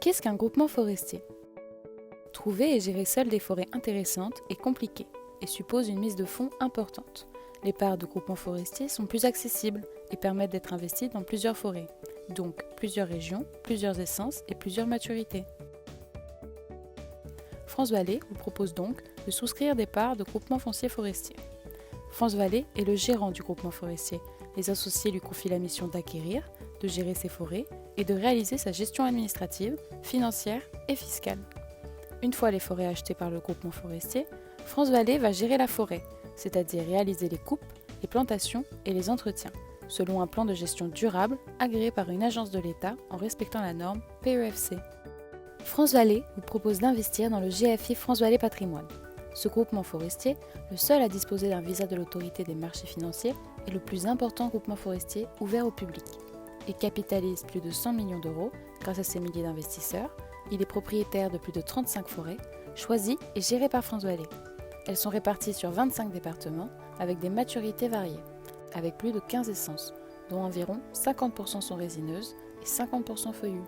Qu'est-ce qu'un groupement forestier ? Trouver et gérer seul des forêts intéressantes est compliqué et suppose une mise de fonds importante. Les parts de groupements forestiers sont plus accessibles et permettent d'être investies dans plusieurs forêts, donc plusieurs régions, plusieurs essences et plusieurs maturités. France Vallée vous propose donc de souscrire des parts de groupements fonciers forestiers. France Vallée est le gérant du groupement forestier. Les associés lui confient la mission d'acquérir, de gérer ses forêts et de réaliser sa gestion administrative, financière et fiscale. Une fois les forêts achetées par le groupement forestier, France Vallée va gérer la forêt, c'est-à-dire réaliser les coupes, les plantations et les entretiens, selon un plan de gestion durable agréé par une agence de l'État en respectant la norme PEFC. France Vallée vous propose d'investir dans le GFI France Vallée Patrimoine. Ce groupement forestier, le seul à disposer d'un visa de l'autorité des marchés financiers, est le plus important groupement forestier ouvert au public. Il capitalise plus de 100 millions d'euros grâce à ses milliers d'investisseurs. Il est propriétaire de plus de 35 forêts, choisies et gérées par France Vallée. Elles sont réparties sur 25 départements avec des maturités variées, avec plus de 15 essences, dont environ 50% sont résineuses et 50% feuillues.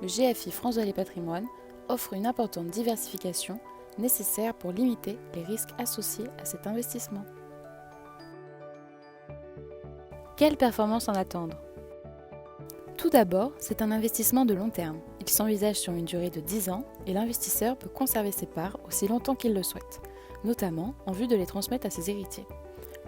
Le GFI France Vallée Patrimoine offre une importante diversification nécessaire pour limiter les risques associés à cet investissement. Quelle performance en attendre ? Tout d'abord, c'est un investissement de long terme. Il s'envisage sur une durée de 10 ans et l'investisseur peut conserver ses parts aussi longtemps qu'il le souhaite, notamment en vue de les transmettre à ses héritiers.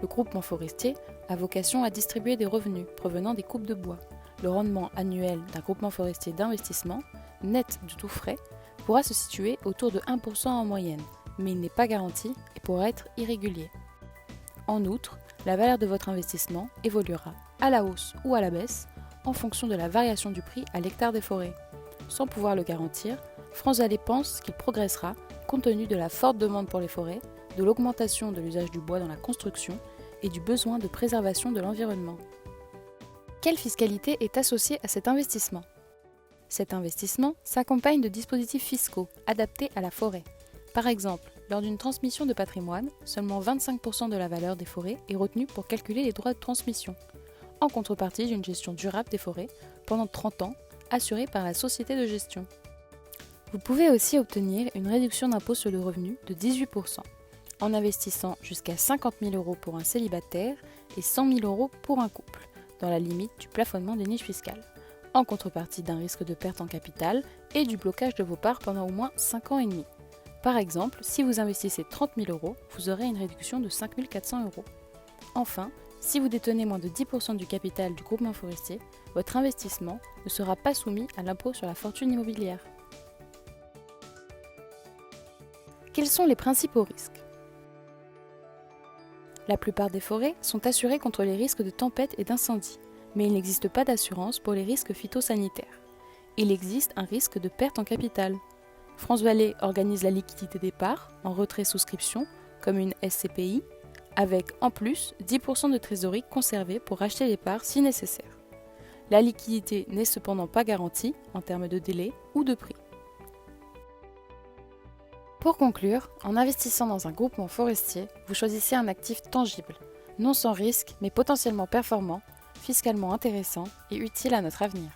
Le groupement forestier a vocation à distribuer des revenus provenant des coupes de bois. Le rendement annuel d'un groupement forestier d'investissement, net de tout frais, pourra se situer autour de 1% en moyenne, mais il n'est pas garanti et pourra être irrégulier. En outre, la valeur de votre investissement évoluera à la hausse ou à la baisse en fonction de la variation du prix à l'hectare des forêts. Sans pouvoir le garantir, France Vallée pense qu'il progressera compte tenu de la forte demande pour les forêts, de l'augmentation de l'usage du bois dans la construction et du besoin de préservation de l'environnement. Quelle fiscalité est associée à cet investissement ? Cet investissement s'accompagne de dispositifs fiscaux adaptés à la forêt. Par exemple, lors d'une transmission de patrimoine, seulement 25% de la valeur des forêts est retenue pour calculer les droits de transmission, en contrepartie d'une gestion durable des forêts pendant 30 ans, assurée par la société de gestion. Vous pouvez aussi obtenir une réduction d'impôt sur le revenu de 18%, en investissant jusqu'à 50 000 € pour un célibataire et 100 000 € pour un couple, dans la limite du plafonnement des niches fiscales, en contrepartie d'un risque de perte en capital et du blocage de vos parts pendant au moins 5 ans et demi. Par exemple, si vous investissez 30 000 €, vous aurez une réduction de 5 400 €. Enfin, si vous détenez moins de 10% du capital du groupement forestier, votre investissement ne sera pas soumis à l'impôt sur la fortune immobilière. Quels sont les principaux risques ? La plupart des forêts sont assurées contre les risques de tempête et d'incendie, mais il n'existe pas d'assurance pour les risques phytosanitaires. Il existe un risque de perte en capital. France Vallée organise la liquidité des parts en retrait-souscription, comme une SCPI, avec en plus 10% de trésorerie conservée pour racheter les parts si nécessaire. La liquidité n'est cependant pas garantie en termes de délai ou de prix. Pour conclure, en investissant dans un groupement forestier, vous choisissez un actif tangible, non sans risque mais potentiellement performant, fiscalement intéressant et utile à notre avenir.